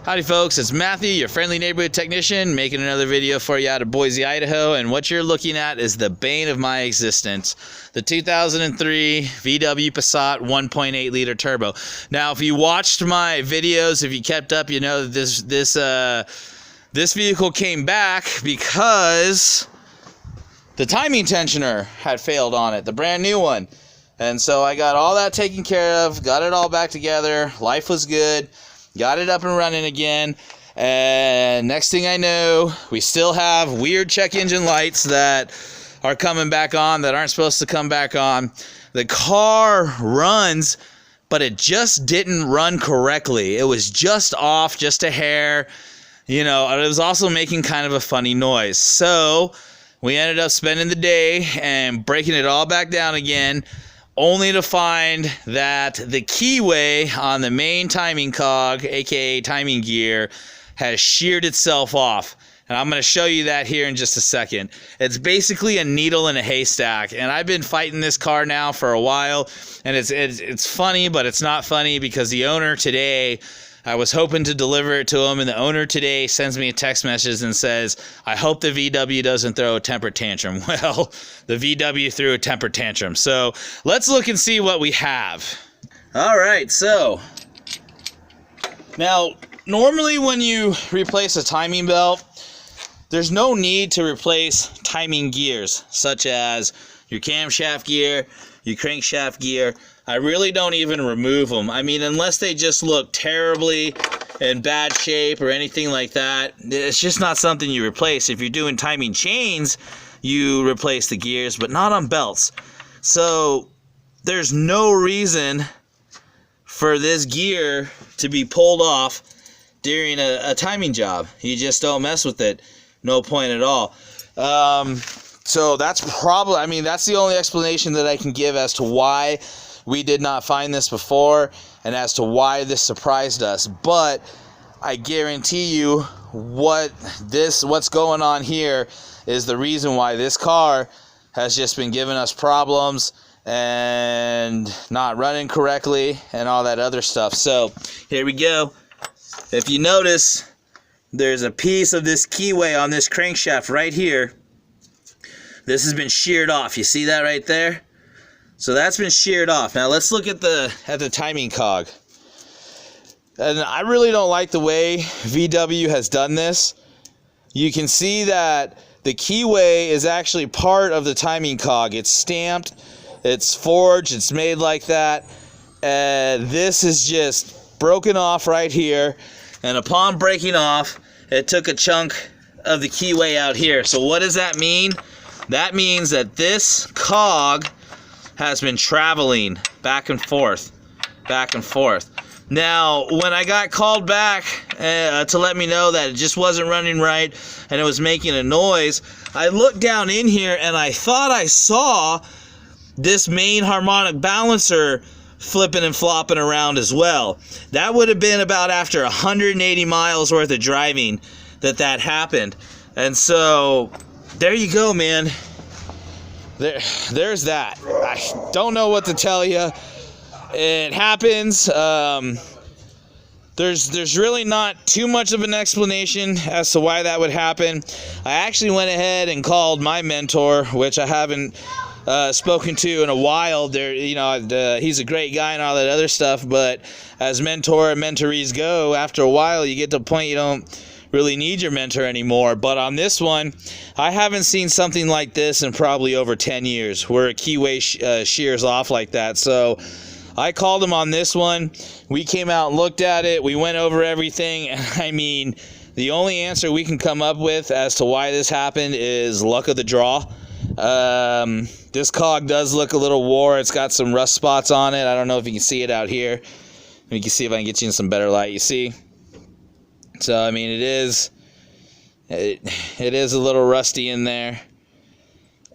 Howdy folks, it's Matthew, your friendly neighborhood technician, making another video for you out of Boise, Idaho, and what you're looking at is the bane of my existence, the 2003 VW Passat 1.8 liter turbo. Now, if you watched my videos, if you kept up, you know that this vehicle came back because the timing tensioner had failed on it, the brand new one. And so I got all that taken care of, got it all back together, life was good. Got it up and running again, and next thing I know, we still have weird check engine lights that are coming back on that aren't supposed to come back on. The car runs, but it just didn't run correctly. It was just off, just a hair, you know, and it was also making kind of a funny noise. So we ended up spending the day and breaking it all back down again, only to find that the keyway on the main timing cog, aka timing gear, has sheared itself off. And I'm going to show you that here in just a second. It's basically a needle in a haystack, and I've been fighting this car now for a while, and it's funny, but it's not funny because the owner today, I was hoping to deliver it to him, and the owner today sends me a text message and says, I hope the VW doesn't throw a temper tantrum. Well, the VW threw a temper tantrum. So let's look and see what we have. All right, so now normally when you replace a timing belt, there's no need to replace timing gears, such as your camshaft gear, your crankshaft gear. I really don't even remove them. I mean, unless they just look terribly in bad shape or anything like that, it's just not something you replace. If you're doing timing chains, you replace the gears, but not on belts. So there's no reason for this gear to be pulled off during a timing job. You just don't mess with it. No point at all. So that's probably, I mean, that's the only explanation that I can give as to why we did not find this before and as to why this surprised us. But I guarantee you what's going on here is the reason why this car has just been giving us problems and not running correctly and all that other stuff. So here we go. If you notice, there's a piece of this keyway on this crankshaft right here. This has been sheared off. You see that right there? So that's been sheared off. Now let's look at the timing cog. And I really don't like the way VW has done this. You can see that the keyway is actually part of the timing cog. It's stamped, it's forged, it's made like that. And this is just broken off right here. And upon breaking off, it took a chunk of the keyway out here. So what does that mean? That means that this cog has been traveling back and forth, back and forth. Now, when I got called back to let me know that it just wasn't running right and it was making a noise, I looked down in here and I thought I saw this main harmonic balancer flipping and flopping around as well. That would have been about after 180 miles worth of driving that happened. And so there you go, man. There's that. I don't know what to tell you. It happens. There's really not too much of an explanation as to why that would happen. I actually went ahead and called my mentor, which I haven't spoken to in a while. He's a great guy and all that other stuff, but as mentor and mentorees go, after a while you get to the point you don't really need your mentor anymore. But on this one, I haven't seen something like this in probably over 10 years where a keyway shears off like that. So I called him on this one. We came out and looked at it. We went over everything. And I mean, the only answer we can come up with as to why this happened is luck of the draw. This cog does look a little wore. It's got some rust spots on it. I don't know if you can see it out here. You can see if I can get you in some better light. You see? So, I mean, it is a little rusty in there.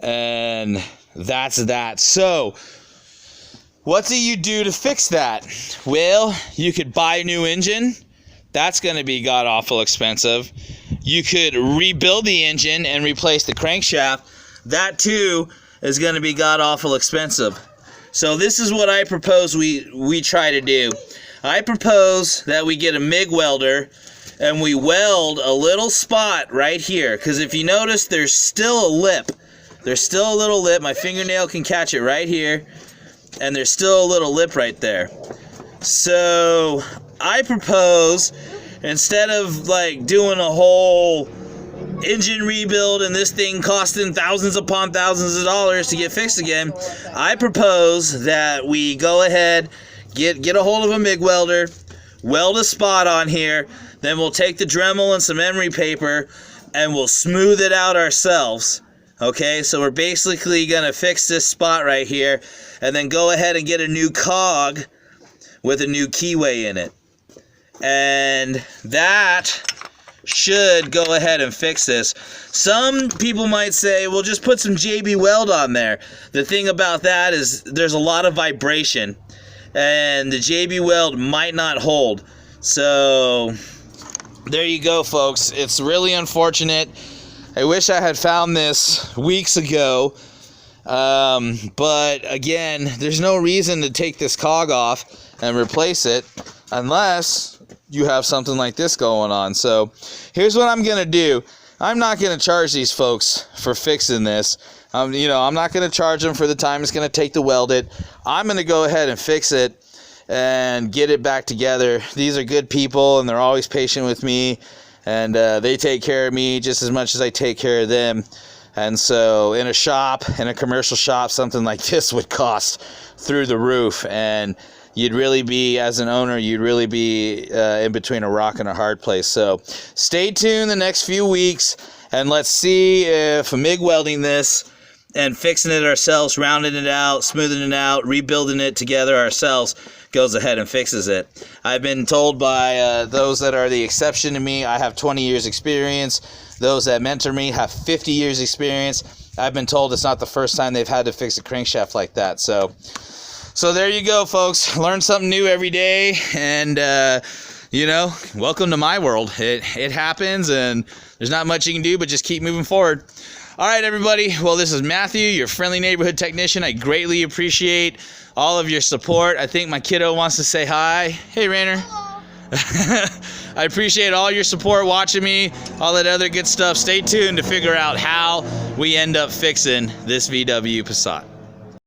And that's that. So, what do you do to fix that? Well, you could buy a new engine. That's going to be god-awful expensive. You could rebuild the engine and replace the crankshaft. That, too, is going to be god-awful expensive. So, this is what I propose we try to do. I propose that we get a MIG welder and we weld a little spot right here, because if you notice, there's still a lip. There's still a little lip. My fingernail can catch it right here, and there's still a little lip right there. So I propose, instead of like doing a whole engine rebuild and this thing costing thousands upon thousands of dollars to get fixed again, I propose that we go ahead, get a hold of a MIG welder, weld a spot on here, then we'll take the Dremel and some Emory paper and we'll smooth it out ourselves. Okay, so we're basically going to fix this spot right here and then go ahead and get a new cog with a new keyway in it. And that should go ahead and fix this. Some people might say, well, just put some JB Weld on there. The thing about that is there's a lot of vibration, and the JB Weld might not hold. So there you go, folks. It's really unfortunate. I wish I had found this weeks ago. But again, there's no reason to take this cog off and replace it unless you have something like this going on. So here's what I'm gonna do. I'm not gonna charge these folks for fixing this. I'm not gonna charge them for the time it's gonna take to weld it. I'm gonna go ahead and fix it and get it back together. These are good people, and they're always patient with me, and they take care of me just as much as I take care of them. And so in a shop, in a commercial shop, something like this would cost through the roof, and you'd really be, as an owner, you'd really be in between a rock and a hard place. So stay tuned the next few weeks, and let's see if MIG welding this and fixing it ourselves, rounding it out, smoothing it out, rebuilding it together ourselves goes ahead and fixes it. I've been told by those that are the exception to me, I have 20 years experience. Those that mentor me have 50 years experience. I've been told it's not the first time they've had to fix a crankshaft like that. So there you go, folks. Learn something new every day, and welcome to my world. It happens, and there's not much you can do but just keep moving forward. All right, everybody. Well, this is Matthew, your friendly neighborhood technician. I greatly appreciate all of your support. I think my kiddo wants to say hi. Hey, Rainer. I appreciate all your support watching me, all that other good stuff. Stay tuned to figure out how we end up fixing this VW Passat.